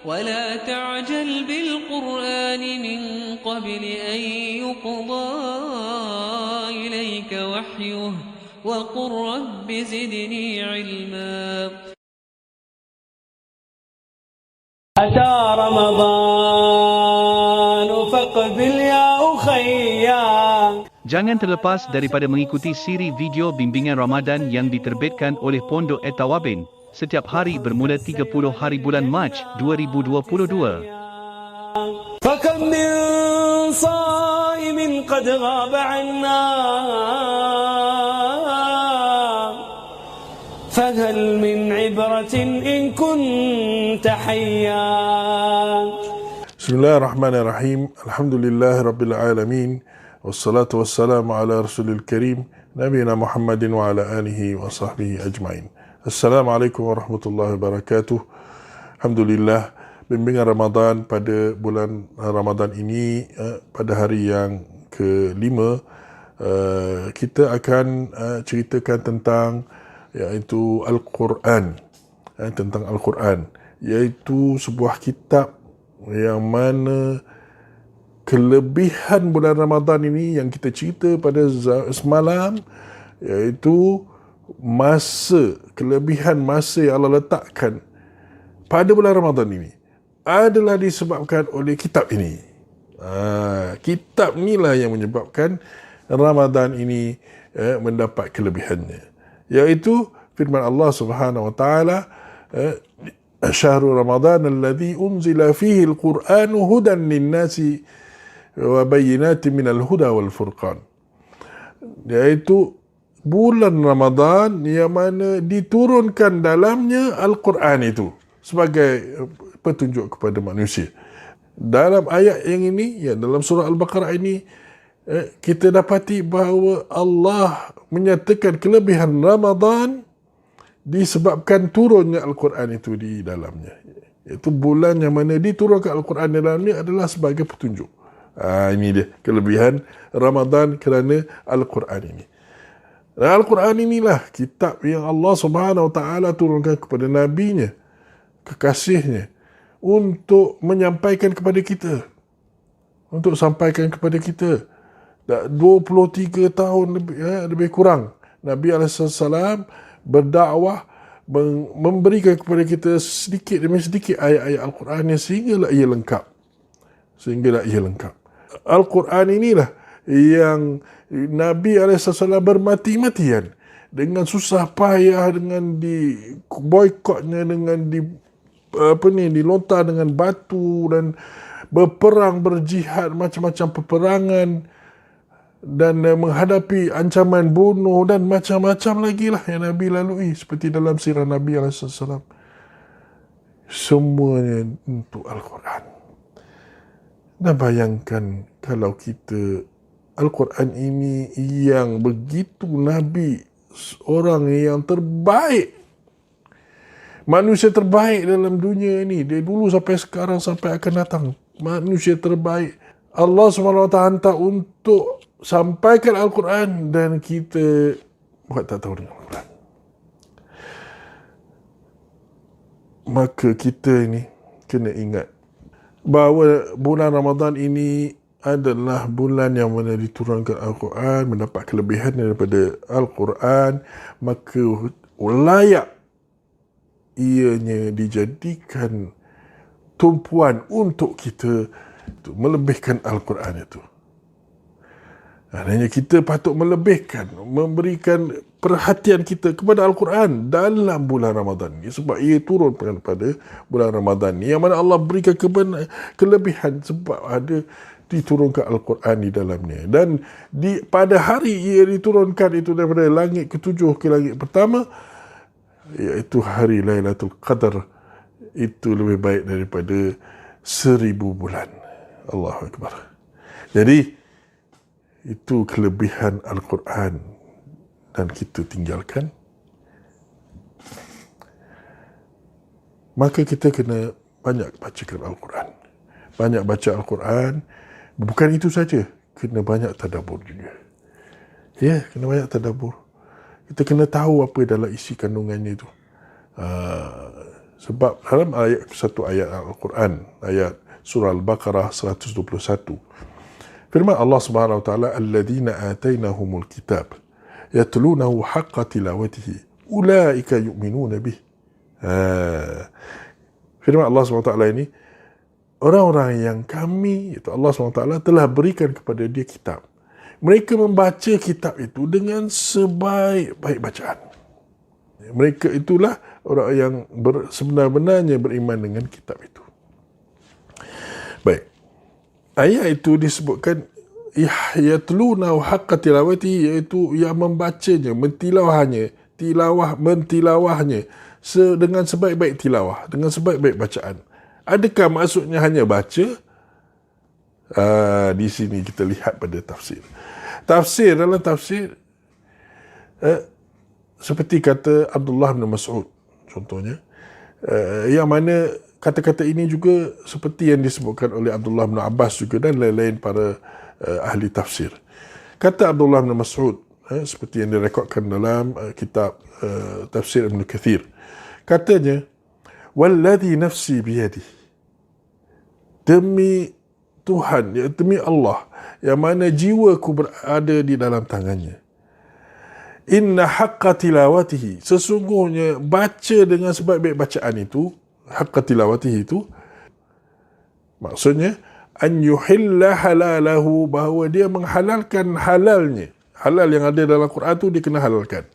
ولا تعجل بالقرآن من قبل أن يقضى إليك وحيه وقل رب زدني علما. أتى رمضان فاقبل يا أخيا. Jangan terlepas daripada mengikuti siri video bimbingan Ramadan yang diterbitkan oleh Pondok At-Tawabin setiap hari bermula 30 hari bulan Mac 2022. فكم من صائم قد غاب عنا فهل من عبرة إن كنت حيا. Bismillahirrahmanirrahim. Alhamdulillahirabbil alamin. Wassalatu wassalamu ala rasulil karim nabiyina Muhammadin wa ala alihi wa sahbihi ajma'in. Assalamualaikum warahmatullahi wabarakatuh. Alhamdulillah, bimbingan Ramadan pada bulan Ramadan ini pada hari yang ke-5 kita akan ceritakan tentang iaitu Al-Quran, tentang Al-Quran, iaitu sebuah kitab yang mana kelebihan bulan Ramadan ini yang kita cerita pada semalam, iaitu kelebihan masa yang Allah letakkan pada bulan Ramadan ini adalah disebabkan oleh kitab ini. Kitab inilah yang menyebabkan Ramadan ini mendapat kelebihannya, iaitu firman Allah Subhanahu wa taala, syahrul Ramadan alladhi unzila fihi al-Qur'an hudan lin-nasi wa bayyinatin minal huda wal furqan, iaitu bulan Ramadan yang mana diturunkan dalamnya Al-Quran itu sebagai petunjuk kepada manusia. Dalam ayat yang ini, dalam surah Al-Baqarah ini, kita dapati bahawa Allah menyatakan kelebihan Ramadan disebabkan turunnya Al-Quran itu di dalamnya. Itu bulan yang mana diturunkan Al-Quran di dalamnya adalah sebagai petunjuk. Ini dia kelebihan Ramadan kerana Al-Quran ini. Dan Al-Quran inilah kitab yang Allah Subhanahu wa taala turunkan kepada nabinya, kekasihnya, untuk menyampaikan kepada kita. Untuk sampaikan kepada kita. 23 tahun lebih kurang Nabi SAW berdakwah, memberikan kepada kita sedikit demi sedikit ayat-ayat Al-Quran sehinggalah ia lengkap. Al-Quran inilah yang Nabi SAW bermati-matian dengan susah payah, dengan diboikotnya, dengan dilontar dengan batu dan berperang, berjihad, macam-macam peperangan dan menghadapi ancaman bunuh dan macam-macam lagi lah yang Nabi lalui seperti dalam sirah Nabi SAW. Semuanya untuk Al-Quran. Dan bayangkan kalau kita Al-Quran ini yang begitu Nabi, orang yang terbaik, manusia terbaik dalam dunia ini, dari dulu sampai sekarang sampai akan datang, manusia terbaik, Allah SWT hantar untuk sampaikan Al-Quran dan kita buat tak tahu dengan Al-Quran. Maka kita ini kena ingat bahawa bulan Ramadan ini adalah bulan yang mana diturunkan Al-Quran, mendapat kelebihan daripada Al-Quran, maka layak ianya dijadikan tumpuan untuk kita untuk melebihkan Al-Quran itu. Hanya kita patut melebihkan, memberikan perhatian kita kepada Al-Quran dalam bulan Ramadan ini, sebab ia turun pada bulan Ramadan ini, yang mana Allah berikan kelebihan sebab ada diturunkan Al-Quran di dalamnya. Dan pada hari ia diturunkan itu daripada langit ke-7 ke langit pertama, iaitu hari Lailatul Qadar, itu lebih baik daripada 1000 bulan. Allahu Akbar. Jadi itu kelebihan Al-Quran dan kita tinggalkan, maka kita kena banyak bacakan Al-Quran. Banyak baca Al-Quran. Bukan itu saja, kena banyak tadabbur juga. Kena banyak tadabbur. Kita kena tahu apa dalam isi kandungannya itu. Sebab dalam satu ayat Al-Quran, ayat surah Al-Baqarah 121, firman Allah Subhanahu wa taala, alladzina atainahumul kitab yatlunahu haqqa tilawatihi ulaika yu'minuna bih. Firman Allah Subhanahu wa taala ini, orang-orang yang kami, iaitu Allah Subhanahu wa taala, telah berikan kepada dia kitab. Mereka membaca kitab itu dengan sebaik-baik bacaan. Mereka itulah orang yang sebenar-benarnya beriman dengan kitab itu. Baik. Ayat itu disebutkan yatluna haqqa tilawati, iaitu yang membacanya, mentilawahnya dengan sebaik-baik tilawah, dengan sebaik-baik bacaan. Adakah maksudnya hanya baca? Di sini kita lihat pada tafsir. Dalam tafsir seperti kata Abdullah bin Mas'ud contohnya, yang mana kata-kata ini juga seperti yang disebutkan oleh Abdullah bin Abbas juga dan lain-lain para ahli tafsir. Kata Abdullah bin Mas'ud, seperti yang direkodkan dalam kitab tafsir Ibn Kathir, katanya, walladhi nafsi biyadih, demi Tuhan, ya, demi Allah yang mana jiwaku berada di dalam tangannya, inna haqqa tilawatihi, sesungguhnya baca dengan sebaik-baik bacaan itu, haqqa tilawatihi itu maksudnya an yuhilla halalahu, bahawa dia menghalalkan halalnya, halal yang ada dalam Quran itu dia kena halalkan,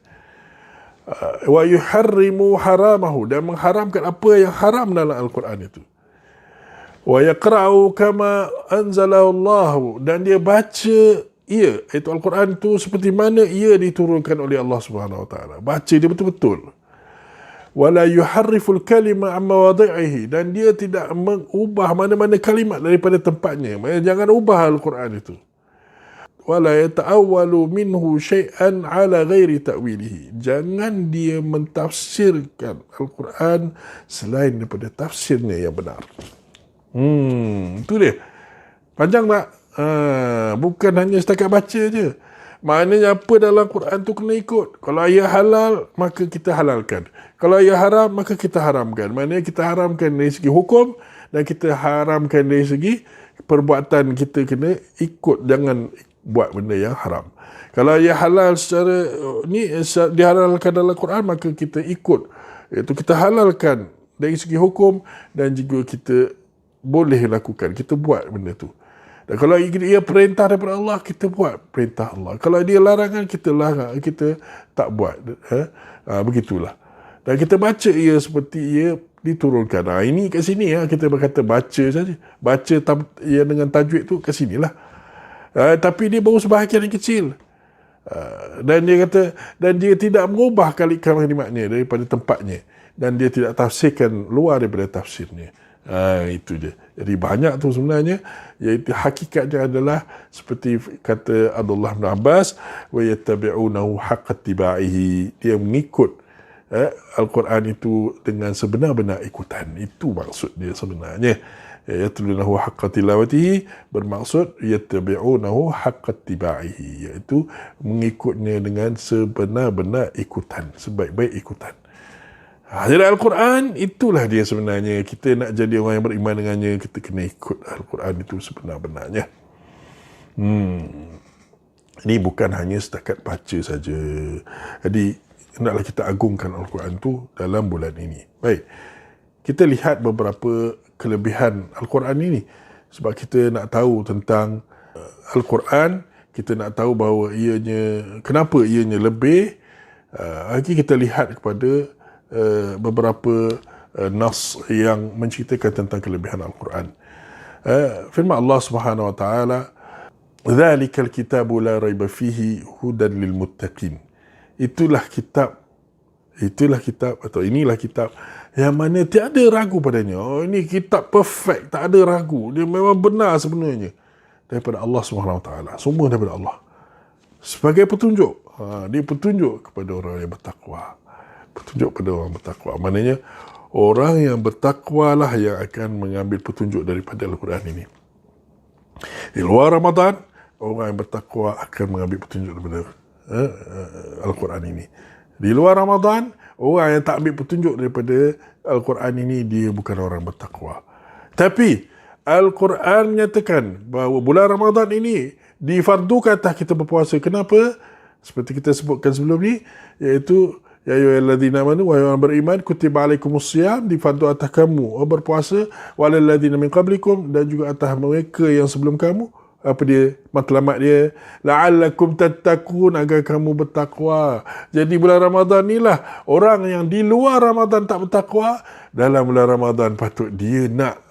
wa yuharrimu haramahu, dan mengharamkan apa yang haram dalam Al-Quran itu, wa yaqra'u kama anzalahu Allah, dan dia baca iaitu Al-Quran itu seperti mana ia diturunkan oleh Allah Subhanahu wa taala. Baca dia betul-betul. Wala yuharriful kalima amma wadhi'ihi, dan dia tidak mengubah mana-mana kalimat daripada tempatnya. Maksudnya jangan ubah Al-Quran itu. Wala yata'awwalu minhu syai'an ala ghairi ta'wilihi, jangan dia mentafsirkan Al-Quran selain daripada tafsirnya yang benar. Itu dia. Panjang tak? Bukan hanya setakat baca je. Maknanya apa dalam Quran tu kena ikut. Kalau ia halal, maka kita halalkan. Kalau ia haram, maka kita haramkan. Maknanya kita haramkan dari segi hukum dan kita haramkan dari segi perbuatan. Kita kena ikut, jangan buat benda yang haram. Kalau ia halal secara ni dihalalkan dalam Quran, maka kita ikut, iaitu kita halalkan dari segi hukum, dan juga kita boleh lakukan, kita buat benda tu. Dan kalau ia perintah daripada Allah, kita buat perintah Allah. Kalau dia larangan, kita larang, kita tak buat. Begitulah. Dan kita baca ia seperti ia diturunkan. Ini kat sini kita berkata baca saja. Baca ia dengan tajwid tu kat sinilah. Tapi dia baru sebahagian yang kecil. Dan dia kata, dan dia tidak mengubah kalimatnya daripada tempatnya, dan dia tidak tafsirkan luar daripada tafsirnya. Itu dia. Jadi banyak tu sebenarnya, iaitu hakikatnya adalah seperti kata Abdullah bin Abbas, wa yattabi'unahu haqqa tibaihi, dia mengikut Al-Quran itu dengan sebenar-benar ikutan. Itu maksud dia sebenarnya. Yatlunahu haqqa tilawatihi bermaksud yattabi'unahu haqqa tibaihi, iaitu mengikutnya dengan sebenar-benar ikutan, sebaik-baik ikutan. Jadi Al-Quran itulah dia sebenarnya. Kita nak jadi orang yang beriman dengannya, kita kena ikut Al-Quran itu sebenar-benarnya. Ini bukan hanya setakat baca saja. Jadi hendaklah kita agungkan Al-Quran itu dalam bulan ini. Baik, kita lihat beberapa kelebihan Al-Quran ini. Sebab kita nak tahu tentang Al-Quran, kita nak tahu bahawa kenapa ianya lebih. Kita lihat kepada beberapa nas yang menceritakan tentang kelebihan Al-Quran. Firman Allah Subhanahu wa taala, "Dzalikal kitabu la raiba fihi hudan lil muttaqin." Inilah kitab yang mana tiada ragu padanya. Ini kitab perfect, tak ada ragu. Dia memang benar sebenarnya daripada Allah Subhanahu wa taala. Semua daripada Allah. Sebagai petunjuk. Dia petunjuk kepada orang yang bertakwa. Petunjuk pada orang bertakwa. Maknanya orang yang bertakwa lah yang akan mengambil petunjuk daripada Al-Quran ini. Di luar Ramadan, orang yang bertakwa akan mengambil petunjuk daripada Al-Quran ini. Di luar Ramadan, orang yang tak ambil petunjuk daripada Al-Quran ini, dia bukan orang bertakwa. Tapi Al-Quran menyatakan bahawa bulan Ramadan ini difardukan atas kita berpuasa. Kenapa? Seperti kita sebutkan sebelum ni, iaitu ya ayyuhallazina amanu, wahai orang beriman, kutiba alaikumusiyam, difardu atas kamu berpuasa, walal ladzina min qablikum, dan juga atas mereka yang sebelum kamu. Apa dia matlamat dia? La'allakum tattaqun, agar kamu bertakwa. Jadi bulan Ramadan inilah orang yang di luar Ramadan tak bertakwa, dalam bulan Ramadan patut dia nak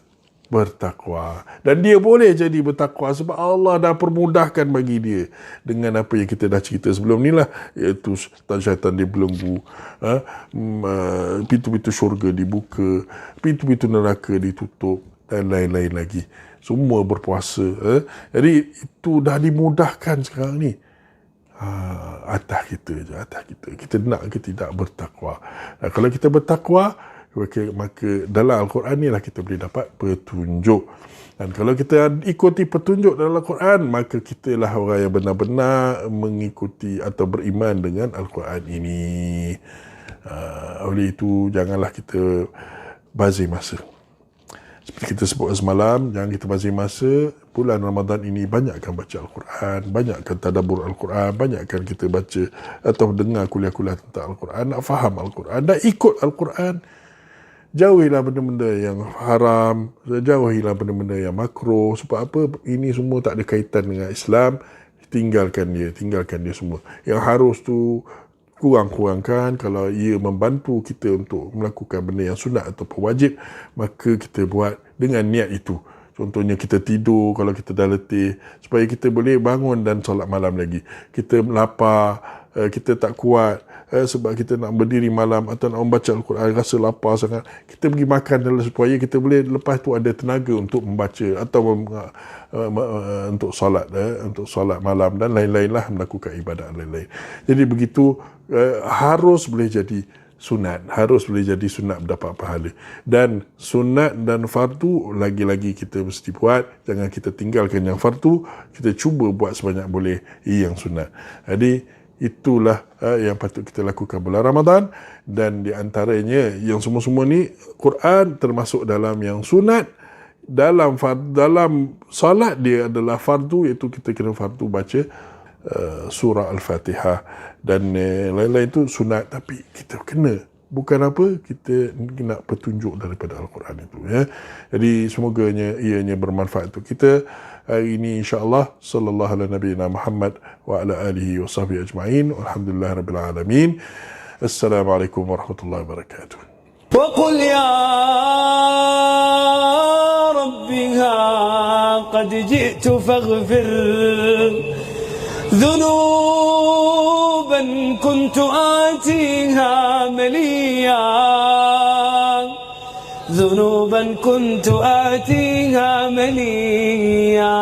bertakwa. Dan dia boleh jadi bertakwa sebab Allah dah permudahkan bagi dia dengan apa yang kita dah cerita sebelum ni lah, iaitu syaitan dibelenggu, pintu-pintu syurga dibuka, pintu-pintu neraka ditutup, dan lain-lain lagi. Semua berpuasa. Jadi itu dah dimudahkan sekarang ni. Atas kita je, atas kita. Kita nak ke tidak bertakwa. Dan kalau kita bertakwa, maka dalam Al-Quran ni lah kita boleh dapat petunjuk. Dan kalau kita ikuti petunjuk dalam Al-Quran, maka kita lah orang yang benar-benar mengikuti atau beriman dengan Al-Quran ini. Oleh itu, janganlah kita bazir masa. Seperti kita sebut semalam, jangan kita bazir masa. Bulan Ramadan ini banyakkan baca Al-Quran, banyakkan tadabbur Al-Quran, banyakkan kita baca atau dengar kuliah-kuliah tentang Al-Quran, nak faham Al-Quran, nak ikut Al-Quran. Jauhilah benda-benda yang haram, jauhilah benda-benda yang makruh. Sebab apa? Ini semua tak ada kaitan dengan Islam. Tinggalkan dia semua. Yang harus tu kurang-kurangkan. Kalau ia membantu kita untuk melakukan benda yang sunat ataupun wajib, maka kita buat dengan niat itu. Contohnya kita tidur kalau kita dah letih, supaya kita boleh bangun dan solat malam lagi. Kita lapar, kita tak kuat sebab kita nak berdiri malam atau nak membaca Al-Quran, rasa lapar sangat, kita pergi makan supaya kita boleh lepas tu ada tenaga untuk membaca atau untuk solat malam dan lain-lain lah, melakukan ibadat lain-lain. Jadi begitu, harus boleh jadi sunat, mendapat pahala. Dan sunat dan fardu lagi-lagi kita mesti buat. Jangan kita tinggalkan yang fardu, kita cuba buat sebanyak boleh yang sunat. Jadi itulah yang patut kita lakukan bulan Ramadan. Dan di antaranya yang semua-semua ni, Quran termasuk dalam yang sunat. Dalam salat dia adalah fardu, iaitu kita kena fardu baca surah Al-Fatihah, dan lain-lain itu sunat. Tapi kita kena, bukan apa, kita nak petunjuk daripada Al-Quran itu, ya. Jadi semoga ianya bermanfaat untuk kita hari ini, insya-Allah. Sallallahu ala nabiyina Muhammad wa ala alihi wa sahbihi ajma'in. Alhamdulillahirabbil alamin. Assalamualaikum warahmatullahi wabarakatuh. وقل يا ربها قد جئت فاغفر ذنوبا كنت آتيها مليا ذنوبا كنت آتيها مليا